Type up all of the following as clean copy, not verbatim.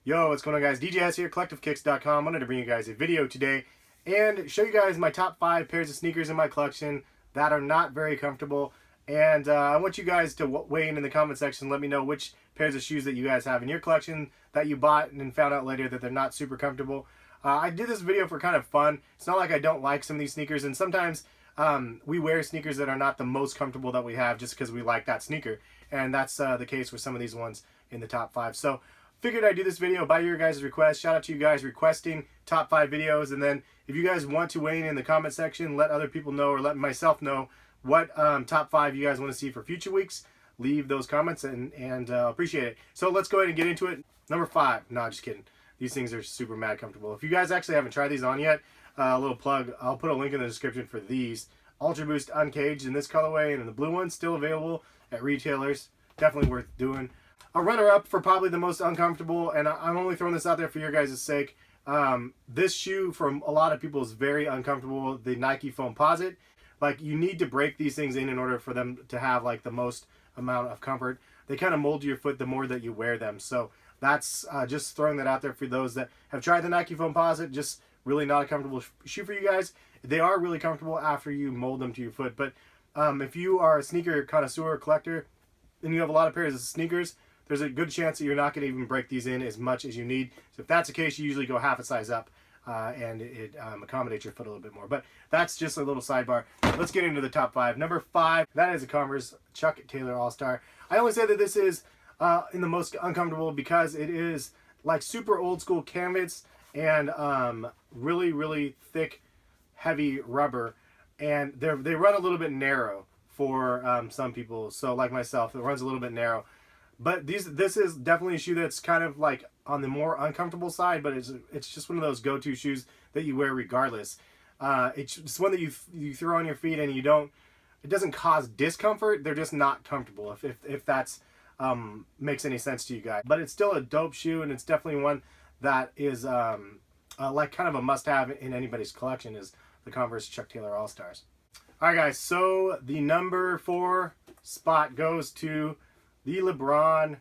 Yo, what's going on, guys? DJS here, CollectiveKicks.com. I wanted to bring you guys a video today and show you guys my top 5 pairs of sneakers in my collection that are not very comfortable. And I want you guys to weigh in the comment section. Let me know which pairs of shoes that you guys have in your collection that you bought and then found out later that they're not super comfortable. I did this video for kind of fun. It's not like I don't like some of these sneakers, and sometimes we wear sneakers that are not the most comfortable that we have just because we like that sneaker. And that's the case with some of these ones in the top 5. So figured I'd do this video by your guys' request. Shout out to you guys requesting top 5 videos. And then if you guys want to weigh in the comment section, let other people know or let myself know what top 5 you guys want to see for future weeks. Leave those comments and appreciate it. So let's go ahead and get into it. Number 5. No, just kidding. These things are super mad comfortable. If you guys actually haven't tried these on yet, a little plug, I'll put a link in the description for these. Ultra Boost Uncage in this colorway and in the blue one, still available at retailers. Definitely worth doing. A runner-up for probably the most uncomfortable, and I'm only throwing this out there for your guys' sake. This shoe, for a lot of people, is very uncomfortable. The Nike Foamposite. Like, you need to break these things in order for them to have, like, the most amount of comfort. They kind of mold your foot the more that you wear them. So that's just throwing that out there for those that have tried the Nike Foamposite. Just really not a comfortable shoe for you guys. They are really comfortable after you mold them to your foot. But if you are a sneaker connoisseur or collector and you have a lot of pairs of sneakers, there's a good chance that you're not going to even break these in as much as you need. So if that's the case, you usually go half a size up and it accommodates your foot a little bit more. But that's just a little sidebar. Let's get into the top 5. Number 5, that is a Converse Chuck Taylor All-Star. I only say that this is in the most uncomfortable because it is like super old school canvas and really, really thick, heavy rubber. And they run a little bit narrow for some people. So like myself, it runs a little bit narrow. But this is definitely a shoe that's kind of like on the more uncomfortable side, but it's just one of those go-to shoes that you wear regardless. It's one that you throw on your feet and it doesn't cause discomfort. They're just not comfortable, if that's makes any sense to you guys. But it's still a dope shoe, and it's definitely one that is like kind of a must-have in anybody's collection is the Converse Chuck Taylor All-Stars. All right, guys, so the number 4 spot goes to the Lebron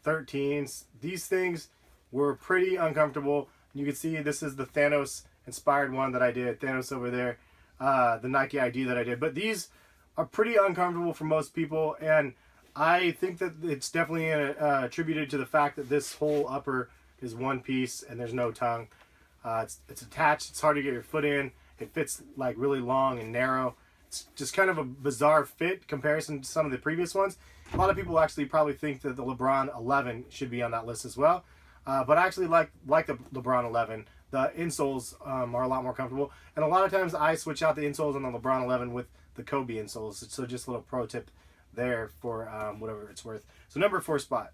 13s. These things were pretty uncomfortable. You can see this is the Thanos inspired one that I did. Thanos over there, the Nike ID that I did. But these are pretty uncomfortable for most people, and I think that it's definitely attributed to the fact that this whole upper is one piece and there's no tongue. It's attached. It's hard to get your foot in. It fits like really long and narrow. It's just kind of a bizarre fit comparison to some of the previous ones. A lot of people actually probably think that the Lebron 11 should be on that list as well. But I actually like the Lebron 11. The insoles are a lot more comfortable. And a lot of times I switch out the insoles on the Lebron 11 with the Kobe insoles. So just a little pro tip there for whatever it's worth. So number 4 spot.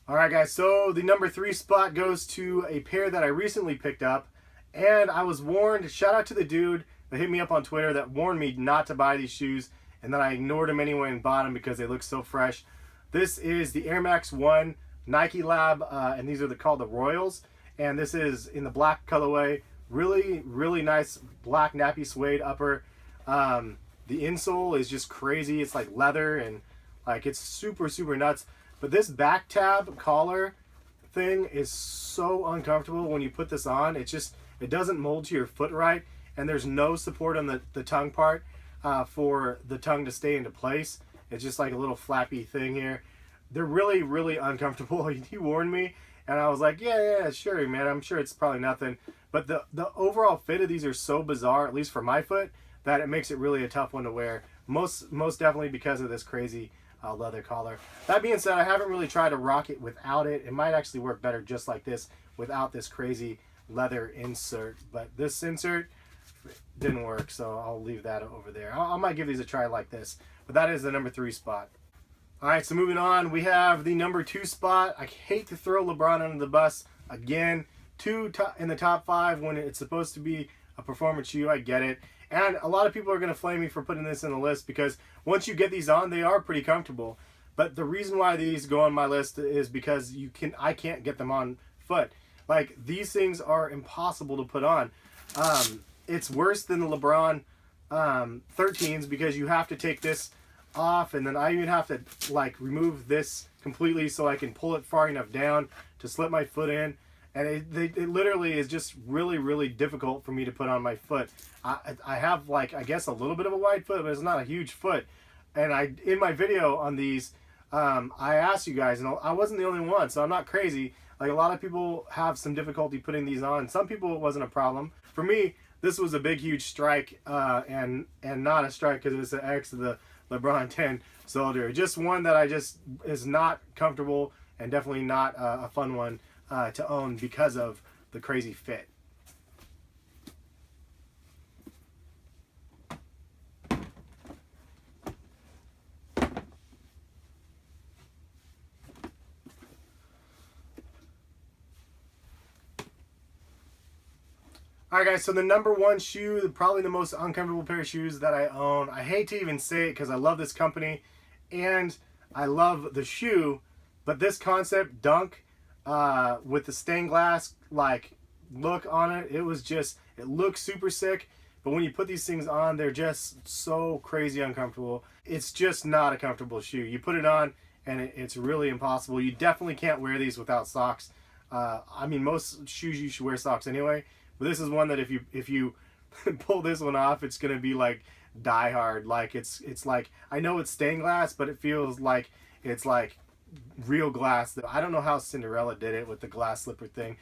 All right, guys. So the number 3 spot goes to a pair that I recently picked up. And I was warned, shout out to the dude that hit me up on Twitter that warned me not to buy these shoes. And then I ignored them anyway and bought them because they look so fresh. This is the Air Max 1 Nike Lab, and these are called the Royals. And this is in the black colorway. Really, really nice black nappy suede upper. The insole is just crazy. It's like leather and like it's super, super nuts. But this back tab collar thing is so uncomfortable when you put this on. It doesn't mold to your foot right. And there's no support on the tongue part for the tongue to stay into place. It's just like a little flappy thing here. They're really, really uncomfortable. He warned me, and I was like, yeah, sure, man. I'm sure it's probably nothing. But the overall fit of these are so bizarre, at least for my foot, that it makes it really a tough one to wear. Most definitely because of this crazy leather collar. That being said, I haven't really tried to rock it without it. It might actually work better just like this without this crazy leather insert. But this insert didn't work, so I'll leave that over there. I might give these a try like this. But that is the number 3 spot. All right, so moving on, we have the number 2 spot. I hate to throw LeBron under the bus again. 2 in the top 5 when it's supposed to be a performance shoe. I get it. And a lot of people are going to flame me for putting this in the list because once you get these on, they are pretty comfortable. But the reason why these go on my list is because I can't get them on foot. Like, these things are impossible to put on. It's worse than the Lebron 13s because you have to take this off, and then I even have to like remove this completely so I can pull it far enough down to slip my foot in. and it literally is just really difficult for me to put on my foot. I have, like, I guess a little bit of a wide foot, but it's not a huge foot. And in my video on these, I asked you guys, and I wasn't the only one, so I'm not crazy. Like, a lot of people have some difficulty putting these on. Some people it wasn't a problem. For me, this was a big huge strike, and not a strike because it's an X of the Lebron 10 soldier. Just one that is not comfortable, and definitely not a fun one to own because of the crazy fit. Alright guys, so the number one shoe, probably the most uncomfortable pair of shoes that I own. I hate to even say it because I love this company and I love the shoe, but this concept Dunk with the stained glass like look on it, it looks super sick, but when you put these things on, they're just so crazy uncomfortable. It's just not a comfortable shoe. You put it on and it's really impossible. You definitely can't wear these without socks. I mean, most shoes you should wear socks anyway. But this is one that if you pull this one off, it's gonna be like Die Hard. Like it's like, I know it's stained glass, but it feels like it's like real glass. I don't know how Cinderella did it with the glass slipper thing.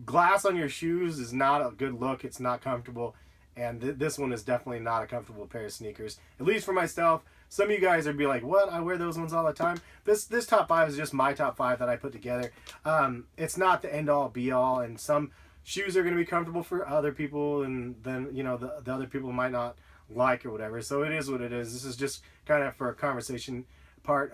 Glass on your shoes is not a good look. It's not comfortable, and this one is definitely not a comfortable pair of sneakers. At least for myself. Some of you guys would be like, "What? I wear those ones all the time." This top 5 is just my top 5 that I put together. It's not the end all be all, and some shoes are going to be comfortable for other people, and then, you know, the other people might not like or whatever. So it is what it is. This is just kind of for a conversation part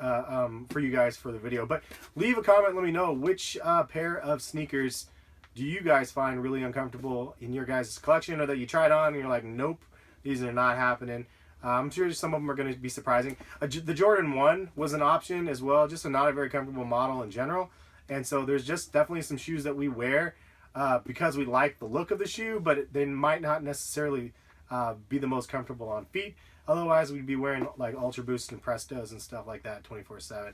for you guys for the video. But leave a comment, let me know which pair of sneakers do you guys find really uncomfortable in your guys' collection, or that you tried on and you're like, nope, these are not happening. I'm sure some of them are going to be surprising. The Jordan 1 was an option as well, just a not a very comfortable model in general. And so there's just definitely some shoes that we wear because we like the look of the shoe, but they might not necessarily be the most comfortable on feet. Otherwise, we'd be wearing like Ultra Boost and Prestos and stuff like that 24/7,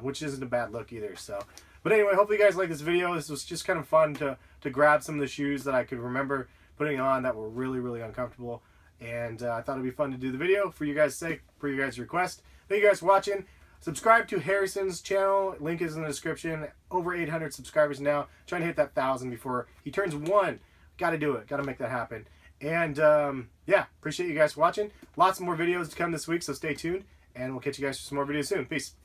which isn't a bad look either. So, but anyway, hopefully you guys like this video. This was just kind of fun to grab some of the shoes that I could remember putting on that were really uncomfortable, and I thought it'd be fun to do the video for you guys' sake, for you guys' request. Thank you guys for watching. Subscribe to Harrison's channel. Link is in the description. Over 800 subscribers now. Trying to hit that 1,000 before he turns 1. Got to do it. Got to make that happen. And yeah, appreciate you guys for watching. Lots more videos to come this week, so stay tuned. And we'll catch you guys for some more videos soon. Peace.